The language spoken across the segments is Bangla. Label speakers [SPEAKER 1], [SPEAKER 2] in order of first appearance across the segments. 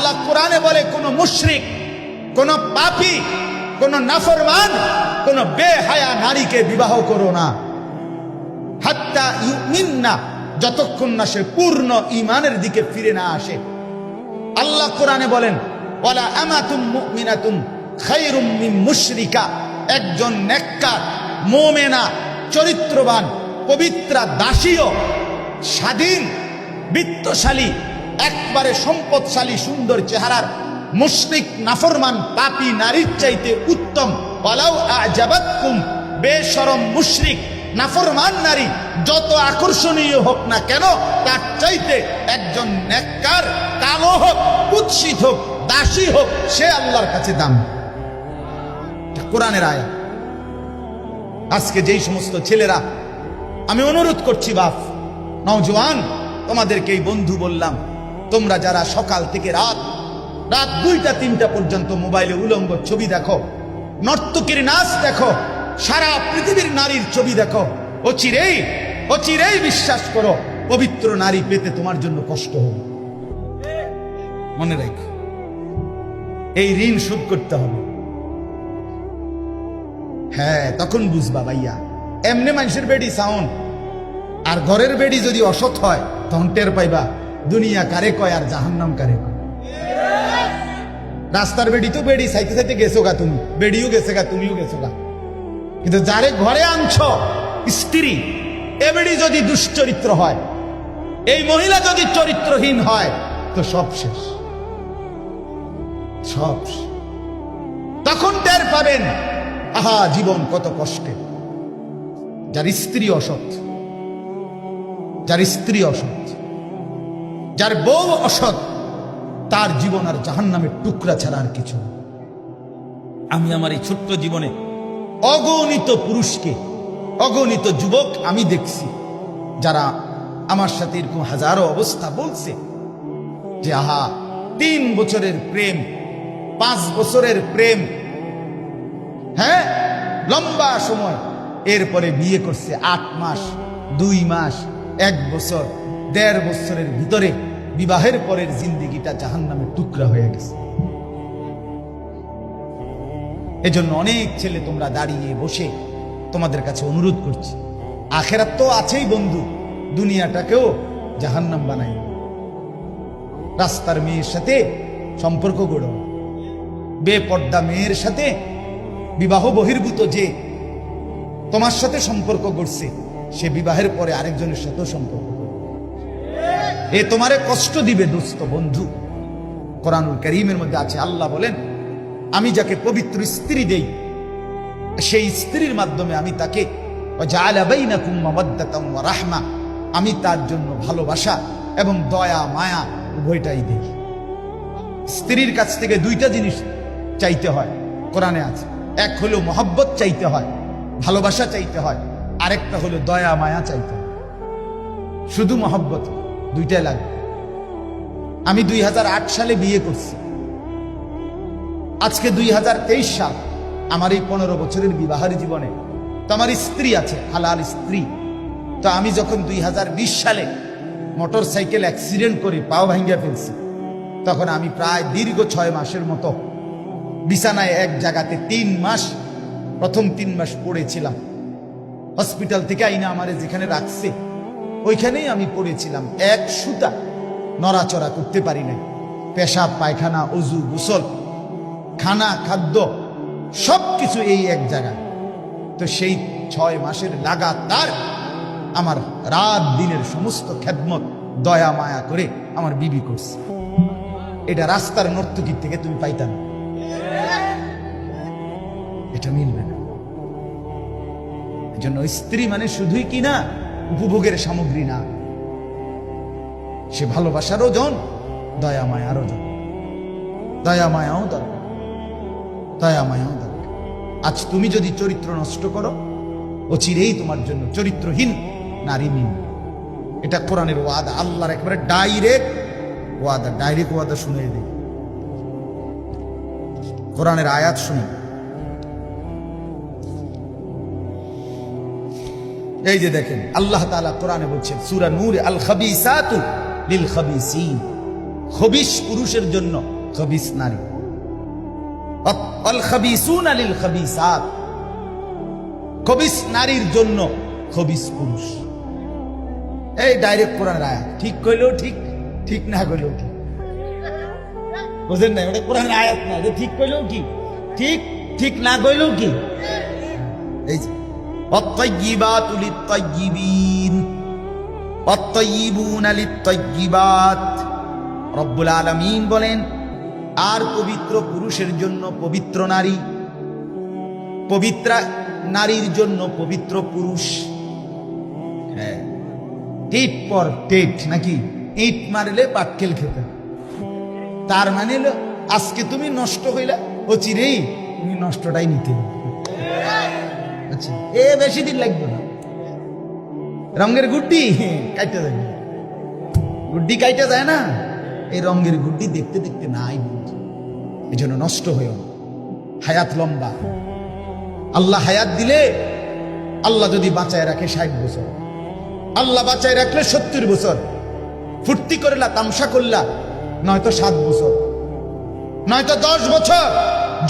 [SPEAKER 1] আল্লাহ কোরআনে বলে কোন মুশরিক, কোন পাপী, কোন নাফরমান, কোন বেহায়া নারীকে বিবাহ করো না, হাত্তা ইউমিননা, যতক্ষণ না সে পূর্ণ ঈমানের দিকে ফিরে না আসে। আল্লাহ কোরআনে বলেন ওয়ালা আমাতুম মুমিনাতুন খায়রুম মিন মুশরিকা, একজন নেককার মুমিনা চরিত্রবান পবিত্রা দাসীও স্বাধীন বিত্তশালী একবারে সম্পদশালী সুন্দর চেহারার মুশরিক নাফরমান পাপী নারীর চাইতে উত্তম। ওয়ালাউ আজাবাতকুম, বেশরম মুশরিক নাফরমান নারী যত আকর্ষণীয় হোক না কেন, তার চাইতে একজন নেককার কালো হোক, কুৎসিত হোক, দাসী হোক, সে আল্লাহর কাছে দাম। কোরআনের আয়াত। আজকে যেই সমস্ত ছেলেরা, আমি অনুরোধ করছি বাপ, নওজোয়ান, তোমাদেরকে এই বন্ধু বললাম, তোমরা যারা সকাল থেকে রাত 2টা 3টা পর্যন্ত মোবাইলে উলঙ্গ ছবি দেখো, নর্তকীর নাচ দেখো, সারা পৃথিবীর নারীর ছবি দেখো, অচিরেই বিশ্বাস করো পবিত্র নারী পেতে তোমার জন্য কষ্ট হবে। মনে রাখো, এই ঋণ শোধ করতে হবে। হ্যাঁ, তখন বুঝবা ভাইয়া। এমনি মানুষের বেডি সাউন্ড আর ঘরের বেডি যদি অসৎ হয়, তখন টের পাইবা দুনিয়া কারে কয় আর জাহান্নাম কারে কয়। রাস্তার বেডি তো বেডি সাইতে সাইতে গেছো গা, তুমি বেডিও গেছে গা, তুমিও গেছো গা, কিন্তু যারে ঘরে আনছ স্ত্রী, এ বেডি যদি দুশ্চরিত্র হয়, এই মহিলা যদি চরিত্রহীন হয়, তো সব শেষ, সব। তখন টের পাবেন আহা জীবন কত কষ্টে। যার স্ত্রী অসৎ, যার স্ত্রী অসৎ, যার বউ অসৎ, তার জীবন আর জাহান্নামের টুকরা ছাড়া আর কিছু। আমি আমার এই ছোট্ট জীবনে অগণিত পুরুষকে, অগণিত যুবক আমি দেখছি, যারা আমার সাথে এরকম হাজারো অবস্থা বলছে যে আহা 3 বছরের প্রেম, 5 বছরের প্রেম, হ্যাঁ লম্বা সময়, এরপরে বিয়ে করছে 8 মাস, 2 মাস, 1 বছর, 1.5 বছরের ভিতরে বিবাহের পরের জিন্দেগিটা জাহান্নামের টুকরা হয়ে গেছে। এজন্য অনেক ছেলে তোমরা দাঁড়িয়ে বসে, তোমাদের কাছে অনুরোধ করছি, আখেরাত তো আছেই বন্ধু, দুনিয়াটাকেও জাহান্নাম বানাই। রাস্তার মেয়ের সাথে সম্পর্ক গড়ো, বেপর্দা মেয়ের সাথে, বিবাহ বহির্ভূত যে তোমার সাথে সম্পর্ক গড়ছে, সে বিবাহের পরে আরেকজনের সাথেও সম্পর্ক গড়বে। এ তোমারে কষ্ট দিবে দোস্ত বন্ধু। কোরআনুল কারীমের মধ্যে আছে, আল্লাহ বলেন আমি যাকে পবিত্র স্ত্রী দেই, সেই স্ত্রীর মাধ্যমে আমি তাকে ওয়াজআলা বাইনাকুম মাওয়াদ্দাতাম ওয়া রাহমা, আমি তার জন্য ভালোবাসা এবং দয়া মায়া উভয়টাই দেই। স্ত্রীর কাছ থেকে 2টা জিনিস চাইতে হয়, কোরআনে আছে। এক হলো মহব্বত চাইতে হয়, ভালোবাসা চাইতে হয়, আরেকটা হলো দয়া মায়া চাইতে হয়। শুধু মহব্বত 2টাই লাগবে। আমি 2008 সালে বিয়ে করছি, আজকে 2023 সাল। আমার এই 15 বছরের বিবাহের জীবনে তো আমার স্ত্রী আছে, হালাল স্ত্রী। তো আমি যখন 2020 সালে মোটর সাইকেল অ্যাক্সিডেন্ট করে পাও ভাঙ্গিয়া ফেলছি, তখন আমি প্রায় দীর্ঘ 6 মাসের মতো বিছানায় এক জায়গাতে 3 মাস, প্রথম 3 মাস পড়েছিলাম। হসপিটাল থেকে আইনা আমারে যেখানে রাখছে ওইখানেই আমি পড়েছিলাম। এক সুতা নড়াচড়া করতে পারি নাই। পেশাব পায়খানা, অজু, গোসল, খানা, খাদ্য সবকিছু এই এক জায়গায়। তো সেই 6 মাসের লাগাতার আমার রাত দিনের সমস্ত খেদমত দয়া মায়া করে আমার বিবি করছে। এটা রাস্তার নর্তকীর থেকে তুমি পাইতা না, এটা মিলবে না। এজন্য স্ত্রী মানে শুধুই কি না উপভোগের সামগ্রী না, সে ভালোবাসারও জন, দয়া মায়ারও জন। দয়া মায়াও দরকার, দয়া মায়াও দরকার। আজ তুমি যদি চরিত্র নষ্ট করো, অচিরেই তোমার জন্য চরিত্রহীন নারী মিলবে। এটা কোরআনের ওয়াদা, আল্লাহর একেবারে ডাইরেক্ট ওয়াদা, ডাইরেক্ট ওয়াদা শুনে দিই। কোরআনের আয়াত শুনি, এই যে দেখেন আল্লাহ তাআলা কোরআনে বলছেন সূরা নূরে, আল খাবিসাতু লিল খাবিসিন, খবিশ পুরুষের জন্য খবিস নারী, আল খাবিসুনা লিল খাবিসাত, খবিস নারীর জন্য খবিস পুরুষ। এই ডাইরেক্ট কোরআনের আয়াত, ঠিক কইলেও ঠিক, ঠিক না কইলেও ঠিক। বুঝেন না, ওটা কোরআনের আয়াত না, যে ঠিক কইলেও কি ঠিক, ঠিক না কইলেও কি। এই যে আত-তাইয়্যিবাতু লিত-তাইয়্যিবিন ওয়াত-তাইয়্যিবুনা লিত-তাইয়্যিবাত। রব্বুল আলামিন বলেন, আর পবিত্র পুরুষের জন্য পবিত্র নারী, পবিত্র নারীর জন্য পবিত্র পুরুষ। হ্যাঁ, টিট পর টেট নাকি, ইট মারলে পাটকেল খেতে। তার মানে হলো আজকে তুমি নষ্ট হইলা, ও চিরেই তুমি নষ্টটাই নিতে হবে। আচ্ছা, এ বেশি দিন লাগবে না, রঙের গুড্ডি কাইটা যায়, গুড্ডি কাইটা যায় না, এই রঙের গুড্ডি দেখতে দেখতে নাই, এই জন্য নষ্ট হয়েও না। হায়াত লম্বা, আল্লাহ হায়াত দিলে, আল্লাহ যদি বাঁচায় রাখে 60 বছর, আল্লাহ বাঁচায় রাখলে 70 বছর, ফুর্তি করলা তামসা করলা নয়তো 7 বছর, নয়তো 10 বছর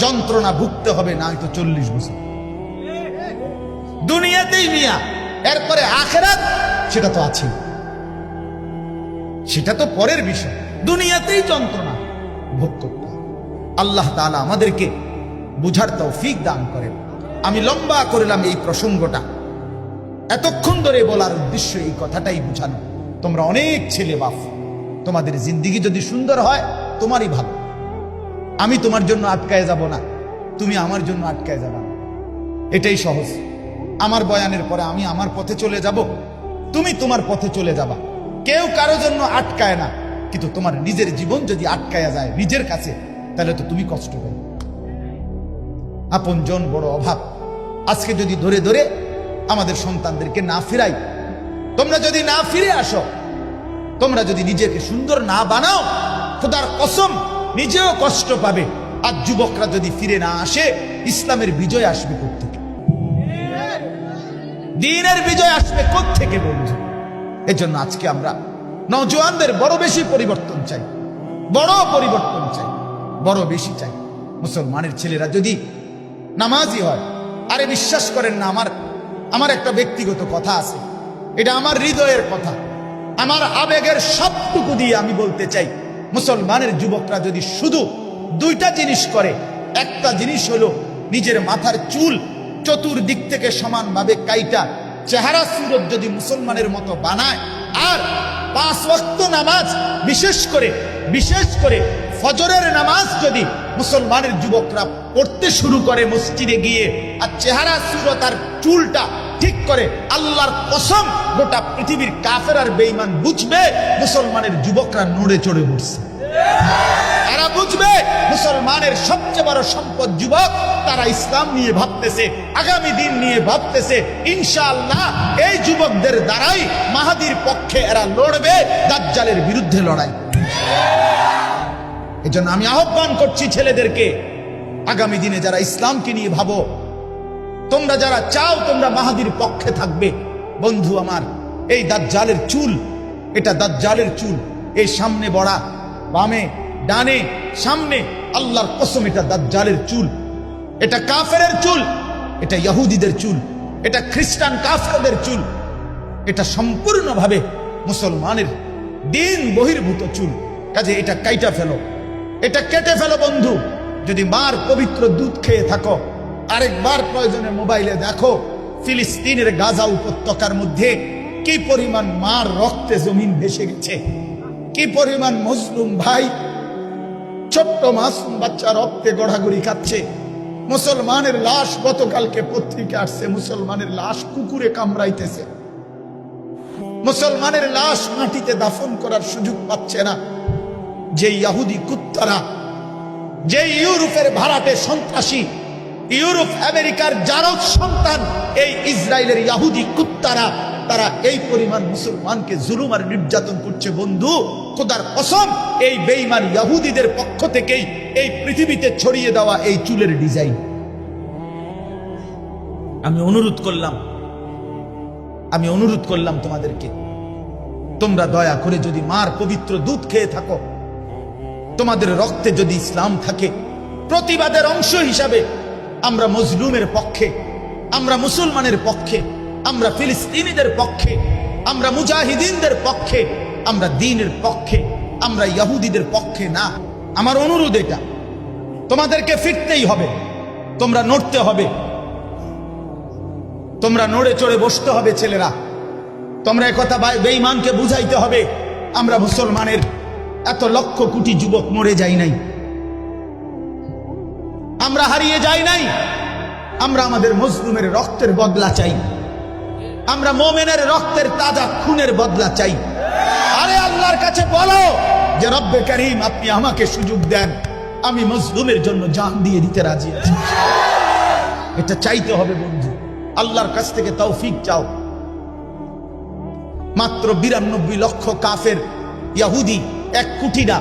[SPEAKER 1] যন্ত্রণা ভুগতে হবে, নয়তো 40 বছর দুনিয়াতেই মিয়া। এরপরে আখিরাত সেটা তো আছে, সেটা তো পরের বিষয়, দুনিয়াতেই যন্ত্রণা ভোগ করতে হবে। আল্লাহ তাআলা আমাদেরকে বুঝার তৌফিক দান করেন। আমি লম্বা করলাম এই প্রসঙ্গটা, এতক্ষণ ধরে বলার উদ্দেশ্য এই কথাটাই বুঝানো, তোমরা অনেক ছেলে বাপ, তোমাদের জিন্দিগি যদি সুন্দর হয় তোমারই ভালো। আমি তোমার জন্য আটকায় যাব না, তুমি আমার জন্য আটকায় যাবা না, এটাই সহজ। আমার বয়ানের পরে আমি আমার পথে চলে যাব, তুমি তোমার পথে চলে যাবা, কেউ কারো জন্য আটকায় না। কিন্তু তোমার নিজের জীবন যদি আটকায়া যায় নিজের কাছে, তাহলে তো তুমি কষ্ট পাবে। আপনজন বড় অভাব। আজকে যদি ধরে ধরে আমাদের সন্তানদেরকে না ফিরাই, তোমরা যদি না ফিরে আসো, তোমরা যদি নিজেকে সুন্দর না বানাও, খোদার কসম নিজেও কষ্ট পাবে। আর যুবকরা যদি ফিরে না আসে, ইসলামের বিজয় আসবে কোত্থেকে? দ্বীনের বিজয় আসবে কোত্থেকে বন্ধু? এজন্য আজকে আমরা নওজোয়ানদের বড় বেশি পরিবর্তন চাই, বড় পরিবর্তন চাই, বড় বেশি চাই। মুসলমানের ছেলেরা যদি নামাজি হয়, আরে বিশ্বাস করেন না, আমার একটা ব্যক্তিগত কথা আছে, এটা আমার হৃদয়ের কথা, আমার আবেগের সবটুকু দিয়ে আমি বলতে চাই, মুসলমানের যুবকরা যদি শুধু 2টা জিনিস করে, একটা জিনিস হলো নিজের মাথার চুল চতুর্দিক থেকে সমানভাবে কাইটা চেহারা সুরত যদি মুসলমানের মতো বানায়, আর 5 ওয়াক্ত নামাজ, বিশেষ করে ফজরের নামাজ যদি মুসলমানের যুবকরা পড়তে শুরু করে মসজিদে গিয়ে, আর চেহারা সুরত আর চুলটা ঠিক করে, আল্লাহর কসম গোটা পৃথিবীর কাফের আর বেঈমান বুঝবে মুসলমানের যুবকরা নড়ে চড়ে বসছে। তারা বুঝবে মুসলমানের সবচেয়ে বড় সম্পদ যুবক, তারা ইসলাম নিয়ে ভাবতেছে, আগামী দিন নিয়ে ভাবতেছে। ইনশাআল্লাহ এই যুবকদের দ্বারাই মাহাদির পক্ষে এরা লড়বে, দাজ্জালের বিরুদ্ধে লড়াই। এজন্য আমি আহ্বান করছি ছেলেদেরকে, আগামী দিনে যারা ইসলামকে নিয়ে ভাবো, তোমরা যারা চাও তোমরা মাহাদির পক্ষে থাকবে, বন্ধু আমার, এই দাজ্জালের চুল, এটা দাজ্জালের চুল, এই সামনে বড়া, বামে ডানে সামনে, আল্লাহর কসম এটা দাজ্জালের চুল, এটা কাফেরের চুল, এটা ইহুদিদের চুল, এটা খ্রিস্টান কাফেরদের চুল, এটা সম্পূর্ণভাবে মুসলমানের দিন বহির্ভূত চুল। কাজে এটা কাইটা ফেলো, এটা কেটে ফেলো বন্ধু। যদি মার পবিত্র দুধ খেয়ে থাকো, আরেকবার প্রয়োজনে মোবাইলে দেখো ফিলিস্তিনের গাজা উপত্যকার মধ্যে কি পরিমাণ মার রক্তে জমিন ভেসে গেছে, কি পরিমাণ মজলুম ভাই, ছোট্ট মাসুম বাচ্চা রক্তে গড়াগড়ি খাচ্ছে। মুসলমানের লাশ, গতকালকে পত্রিকা আসছে, মুসলমানের লাশ কুকুরে কামড়াইতেছে, মুসলমানের লাশ মাটিতে দাফন করার সুযোগ পাচ্ছে না। যে ইহুদি কুত্তারা, যে ইউরোপের ভাড়াটে সন্ত্রাসী, ইউরোপ আমেরিকার জারজ সন্তান, এই ইসরায়েলের ইহুদি কুত্তারা, তারা এই পরিমাণ মুসলমানকে জুলুম আর নির্যাতন করছে বন্ধু। খোদার কসম, এই বেঈমান ইহুদিদের পক্ষ থেকেই এই পৃথিবীতে ছড়িয়ে দেওয়া এই চুলের ডিজাইন। আমি অনুরোধ করলাম তোমাদেরকে, তোমরা দয়া করে যদি মার পবিত্র দুধ খেয়ে থাকো, তোমাদের রক্তে যদি ইসলাম থাকে, প্রতিবাদের অংশ হিসাবে আমরা মজলুমের পক্ষে, আমরা মুসলমানের পক্ষে, আমরা ফিলিস্তিনিদের পক্ষে, আমরা মুজাহিদিনদের পক্ষে, আমরা দ্বীনের পক্ষে, আমরা ইহুদিদের পক্ষে না। আমার অনুরোধ এটা, তোমাদেরকে ফিরতেই হবে, তোমরা নড়তে হবে, তোমরা নড়ে চড়ে বসতে হবে। ছেলেরা, তোমরা একথা বেঈমানকে বুঝাইতে হবে, আমরা মুসলমানের এত লক্ষ কোটি যুবক মরে যাই নাই, আমরা হারিয়ে যাই নাই, আমরা আমাদের মজলুমের রক্তের বদলা চাই, আমরা মোমেনের রক্তের তাজা খুনের বদলা চাই। আরে আল্লাহর কাছে বলো যে রব্বে করিম, আপনি আমাকে সুযোগ দেন, আমি মজলুমের জন্য জান দিয়ে দিতে রাজি আছি। এটা চাইতে হবে বন্ধু, আল্লাহর কাছ থেকে তৌফিক চাও। মাত্র 92 লক্ষ কাফের ইহুদি, 1 কোটি না,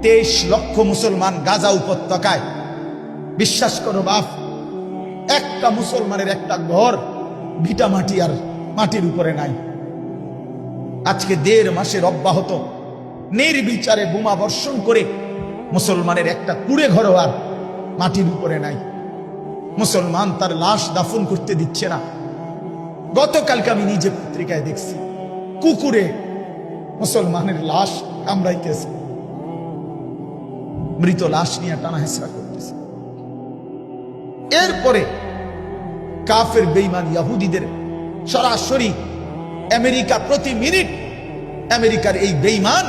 [SPEAKER 1] 23 লক্ষ মুসলমান গাজা উপত্যকায়। বিশ্বাস করো বাপ, একটা মুসলমানের একটা ঘর ভিটা মাটি আর মাটির উপরে নাই। আজকে 1.5 মাসের অব্যাহত নির্বিচারে বোমা বর্ষণ করে মুসলমানের একটা কুড়ে ঘরও আর মাটির উপরে নাই। মুসলমান তার লাশ দাফন করতে দিচ্ছে না। গতকালকে আমি নিজে পত্রিকায় দেখছি, কুকুরে মুসলমানের লাশ কামড়াইতেছে, মৃত লাশ নিয়ে টানা হেসরা করতেছে। এরপরে কাফের বেঈমান ইহুদিদের সরাসরি আমেরিকা প্রতি মিনিট, আমেরিকার এই বেঈমান,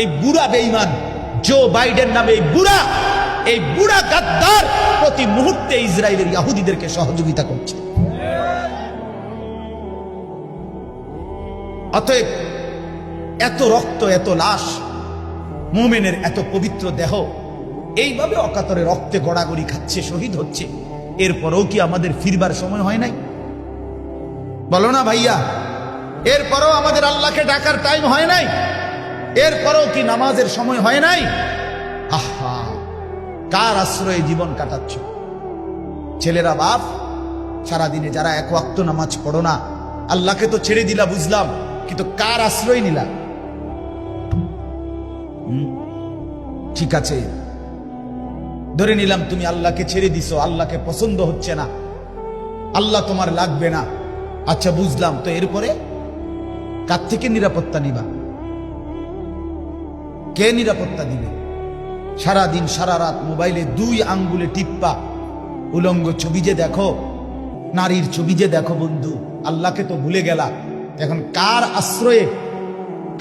[SPEAKER 1] এই বুড়া বেঈমান জো বাইডেন নামে এই বুড়া গাদ্দার প্রতি মুহূর্তে ইসরায়েলের ইহুদিদেরকে সহযোগিতা করছে। অতএব এত রক্ত, এত লাশ, মুমিনের এত পবিত্র দেহ এইভাবে অকাতরে রক্তে গড়াগড়ি খাচ্ছে, শহীদ হচ্ছে, এরপরও কি আমাদের ফিরবার সময় হয় নাই? বলো না ভাইয়া, এরপরও আমাদের আল্লাহকে ডাকার টাইম হয় নাই? এরপরও কি নামাজের সময় হয় নাই? আহা, কার আশ্রয়ে জীবন কাটাচ্ছ? ছেলেরা বাপ, সারাদিনে যারা 1 ওয়াক্ত নামাজ পড়ো না, আল্লাহকে তো ছেড়ে দিলা বুঝলাম, কিন্তু কার আশ্রয় নিলা? ঠিক আছে, ধরে নিলাম তুমি আল্লাহকে ছেড়ে দিছো, আল্লাহকে পছন্দ হচ্ছে না, আল্লাহ তোমার লাগবে না, আচ্ছা বুঝলাম, তো এরপরে কার থেকে নিরাপত্তা নিবা? কে নিরাপত্তা দিবে? সারাদিন সারা রাত মোবাইলে 2 আঙ্গুলে টিপ্পা উলঙ্গ ছবি যে দেখো, নারীর ছবি যে দেখো বন্ধু, আল্লাহকে তো ভুলে গেলা। এখন কার আশ্রয়ে,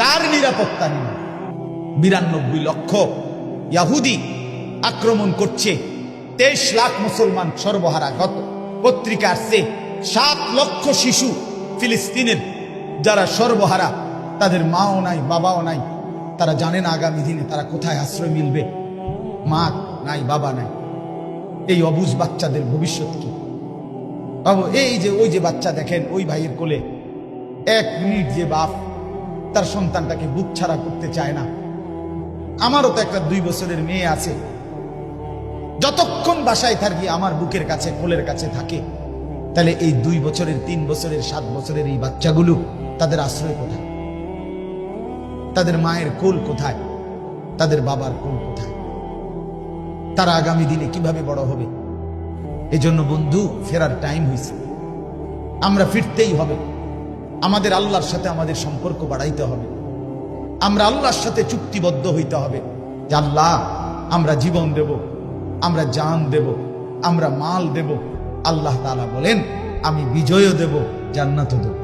[SPEAKER 1] কার নিরাপত্তা নিবে? 92 লক্ষ ইহুদি আক্রমণ করছে, 23 লাখ মুসলমান সর্বহারা। গত পত্রিকা আসছে 7 লক্ষ শিশু ফিলিস্তিনের যারা সর্বহারা, তাদের মাও নাই, বাবাও নাই, তারা জানে না আগামী দিনে তারা কোথায় আশ্রয় মিলবে। মা নাই, বাবা নাই, এই অবুঝ বাচ্চাদের ভবিষ্যৎ কি? বাবু, এই যে ওই যে বাচ্চা দেখেন ওই ভাইয়ের কোলে, 1 মিনিট যে বাপ তার সন্তানটাকে বুক ছাড়া করতে চায় না। আমারও তো একটা 2 বছরের মেয়ে আছে, যতক্ষণ বাসায় থাকি আমার বুকের কাছে, কোলের কাছে থাকে। তাহলে এই 2 বছরের, 3 বছরের, 7 বছরের এই বাচ্চাগুলো, তাদের আশ্রয় কোথায়? তাদের মায়ের কোল কোথায়? তাদের বাবার কোল কোথায়? তারা আগামী দিনে কিভাবে বড় হবে? এজন্য বন্ধু, ফেরার টাইম হয়েছে, আমরা ফিরতেই হবে। আমাদের আল্লাহর সাথে আমাদের সম্পর্ক বাড়াইতে হবে, আমরা আল্লাহর সাথে চুক্তিবদ্ধ হইতে হবে যে আল্লাহ, আমরা জীবন দেব, আমরা জান দেব, আমরা মাল দেব। আল্লাহ তাআলা বলেন, আমি বিজয়ও দেব, জান্নাতও দেব।